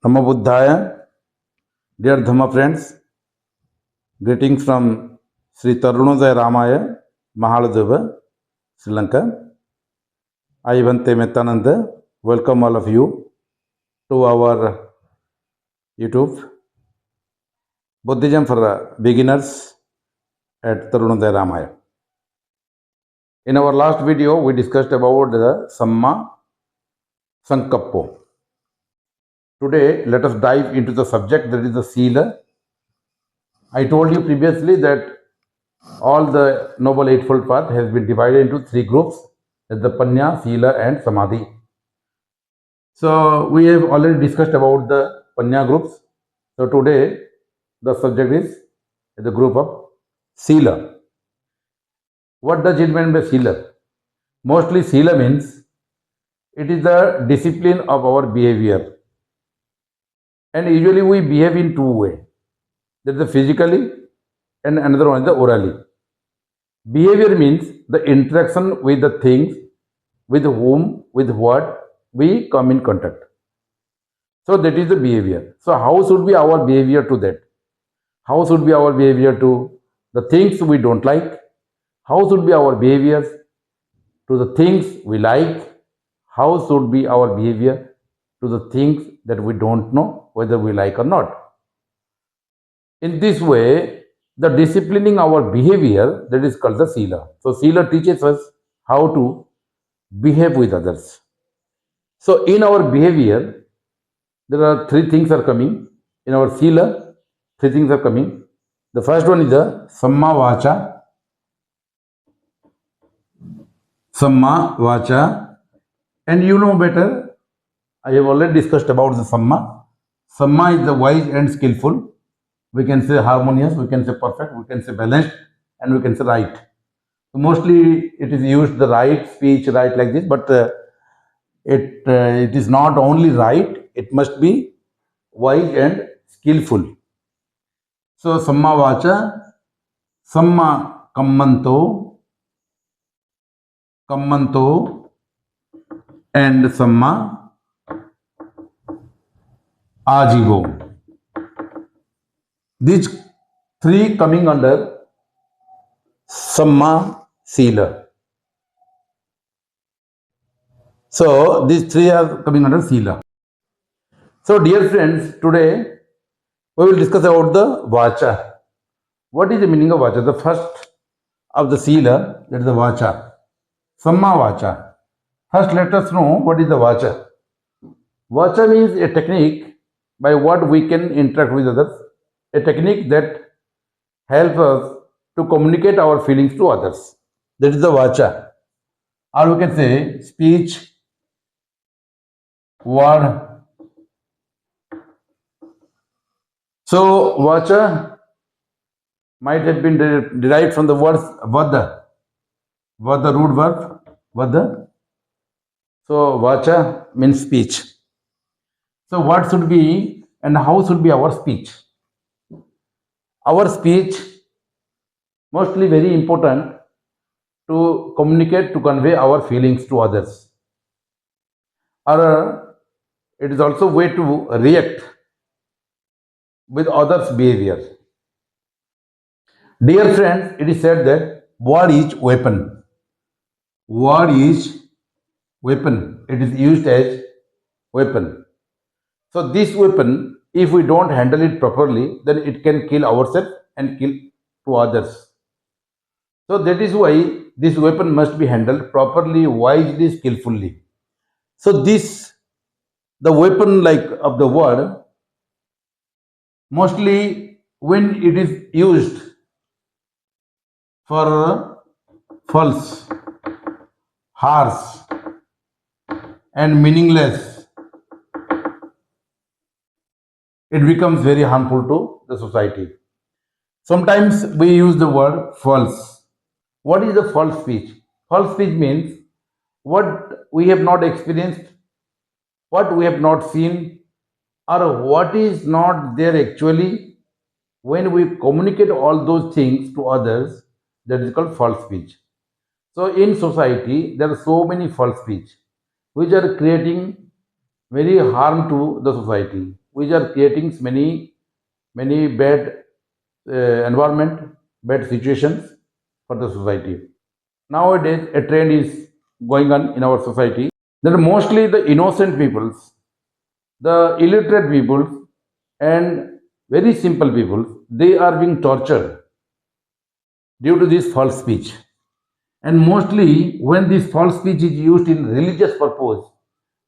Namo Buddhaya, dear Dhamma friends, greetings from Sri Tarunodaya Ramaya, Mahaladeva, Sri Lanka. I, Bhante Metananda, welcome all of you to our YouTube, Buddhism for Beginners at Tarunodaya Ramaya. In our last video, we discussed about the Samma Sankappo. Today, let us dive into the subject, that is the Sila. I told you previously that all the Noble Eightfold Path has been divided into three groups, that's the Panya, Sila and Samadhi. So we have already discussed about the Panya groups. So today the subject is the group of Sila. What does it mean by Sila? Mostly Sila means it is the discipline of our behavior. And usually we behave in two ways. That is the physically and another one is the orally. Behavior means the interaction with the things, with whom, with what we come in contact. So that is the behavior. So how should be our behavior to that? How should be our behavior to the things we don't like? How should be our behavior to the things we like? How should be our behavior to the things that we don't know whether we like or not? In this way, the disciplining our behavior, that is called the Sila. So Sila teaches us how to behave with others. So in our behavior, there are three things are coming. In our Sila, three things are coming. The first one is the Samma Vacha. Samma Vacha. And you know better, I have already discussed about the Samma. Samma is the wise and skillful. We can say harmonious, we can say perfect, we can say balanced, and we can say right. So mostly it is used the right speech, right like this, but it is not only right, it must be wise and skillful. So Samma Vacha, Samma Kammanto, and Samma Ajivo. These three coming under Samma Sila. So these three are coming under Sila. So dear friends, today we will discuss about the Vacha. What is the meaning of Vacha? The first of the Sila, that is the Vacha. Samma Vacha. First let us know what is the Vacha. Vacha means a technique by what we can interact with others. A technique that helps us to communicate our feelings to others. That is the Vacha. Or we can say speech, word. So Vacha might have been derived from the words Vada. Vada, root verb, Vada. So Vacha means speech. So what should be and how should be our speech? Our speech mostly very important to communicate, to convey our feelings to others. Or it is also a way to react with others' behavior. Dear friends, it is said that word is weapon. Word is weapon. It is used as weapon. So this weapon, if we don't handle it properly, then it can kill ourselves and kill to others. So that is why this weapon must be handled properly, wisely, skillfully. So this, the weapon like of the word, mostly when it is used for false, harsh and meaningless, it becomes very harmful to the society. Sometimes we use the word false. What is the false speech? False speech means what we have not experienced, what we have not seen, or what is not there actually. When we communicate all those things to others, that is called false speech. So in society, there are so many false speech which are creating very harm to the society. which are creating many bad environment, bad situations for the society. Nowadays, a trend is going on in our society that mostly the innocent peoples, the illiterate peoples, and very simple peoples, they are being tortured due to this false speech. And mostly when this false speech is used in religious purpose,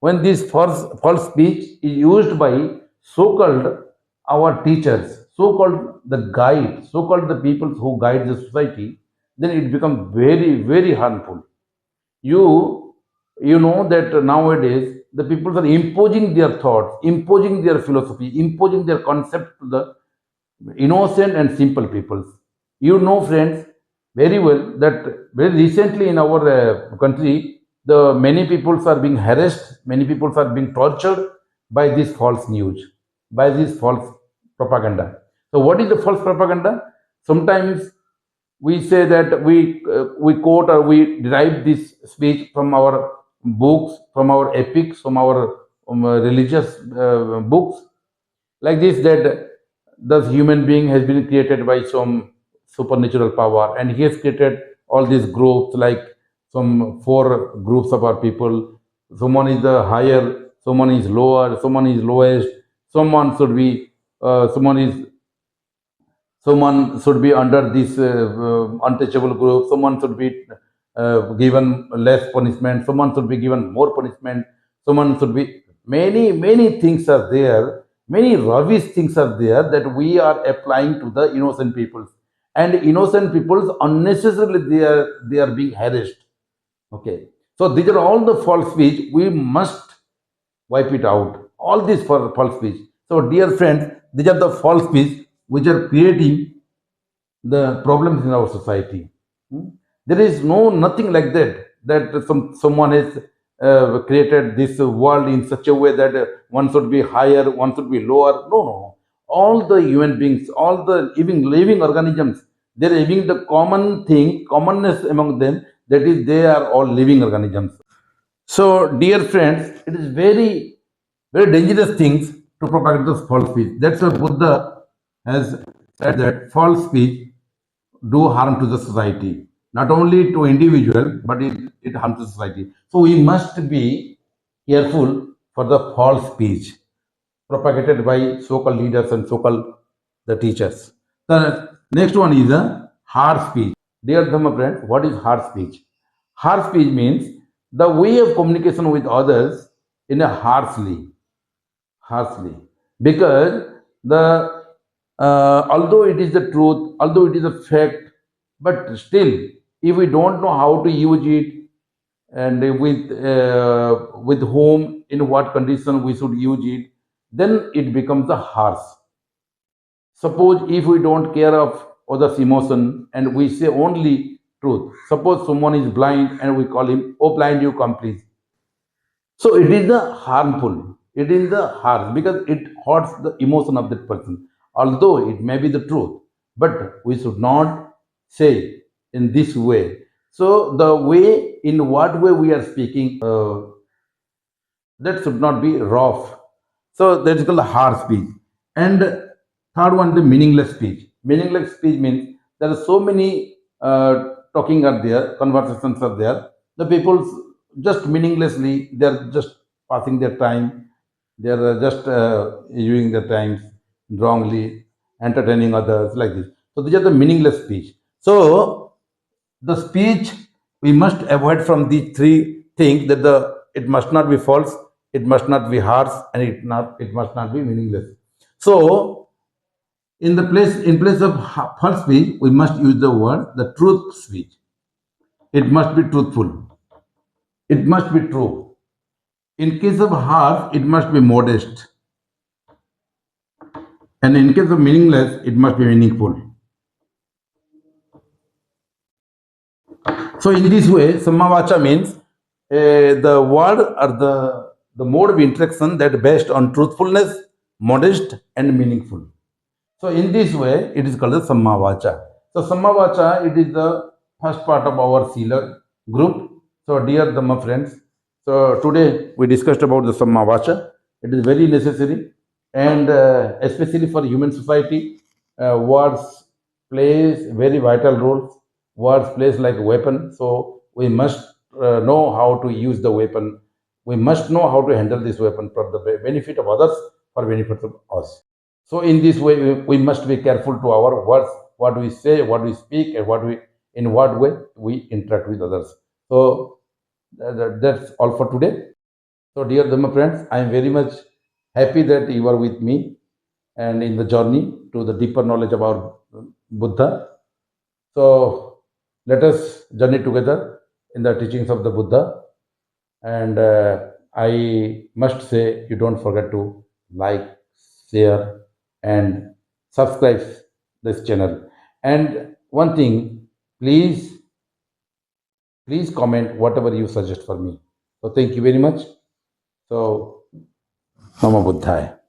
when this false speech is used by so-called our teachers, so-called the guide, so-called the people who guide the society, then it becomes very harmful. You you know that nowadays the people are imposing their thoughts, imposing their philosophy, imposing their concept to the innocent and simple peoples. You know, friends, very well that very recently in our country, the many peoples are being harassed, many peoples are being tortured by this false news, by this false propaganda. So, what is the false propaganda? Sometimes we say that we quote or we derive this speech from our books, from our epics, from our religious books, like this, that the human being has been created by some supernatural power, and he has created all these groups, like some four groups of our people. Someone is the higher, someone is lower, someone is lowest, someone should be someone should be under this untouchable group, someone should be given less punishment, someone should be given more punishment, someone should be, many things are there, many rubbish things are there that we are applying to the innocent peoples, and innocent peoples unnecessarily they are being harassed. Okay, so these are all the false speech. We must wipe it out, all this for false speech. So dear friends, these are the false speech which are creating the problems in our society. Hmm? There is nothing like that, that someone has created this world in such a way that one should be higher, one should be lower. No. All the human beings, all the living organisms, they are having the common thing, commonness among them, that is, they are all living organisms. So, dear friends, it is very dangerous things to propagate this false speech. That's why Buddha has said that false speech do harm to the society, not only to individual, but it harms the society. So we must be careful for the false speech propagated by so-called leaders and so-called the teachers. The next one is a hard speech. Dear Dhamma friend, what is hard speech? Hard speech means the way of communication with others in a harshly, because the although it is the truth, although it is a fact, but still, if we don't know how to use it, and with whom, in what condition we should use it, then it becomes a harsh. Suppose if we don't care of others' emotion and we say only truth. Suppose someone is blind and we call him, "Oh blind, you come please." So it is the harmful. It is the harsh because it hurts the emotion of that person. Although it may be the truth, but we should not say in this way. So the way, in what way we are speaking, that should not be rough. So that is called the hard speech. And third one, the meaningless speech. Meaningless speech means there are so many talking are there, conversations are there. The people just meaninglessly, they are just passing their time. They are just using their times wrongly, entertaining others, like this. So these are the meaningless speech. So the speech we must avoid from these three things, that the it must not be false, it must not be harsh, and it must not be meaningless. So in place of false speech, we must use the word the truth speech. It must be truthful, it must be true. In case of harsh, it must be modest, and in case of meaningless, it must be meaningful. So in this way, Sammavacha means the word or the mode of interaction that based on truthfulness, modest, and meaningful. So in this way, it is called the Sammavacha. So Sammavacha, it is the first part of our Sila group. So dear Dhamma friends, so today we discussed about the Sammavacha. It is very necessary and especially for human society, words plays very vital roles. Words plays like a weapon, so we must know how to use the weapon. We must know how to handle this weapon for the benefit of others, for benefit of us. So in this way, we must be careful to our words, what we say, what we speak, and what we in what way we interact with others. So that's all for today. So, dear Dhamma friends, I am very much happy that you are with me and in the journey to the deeper knowledge about Buddha. So, let us journey together in the teachings of the Buddha. And I must say, you don't forget to like, share, and subscribe this channel. And one thing, please comment whatever you suggest for me. So, thank you very much. So, Namo Buddhaya.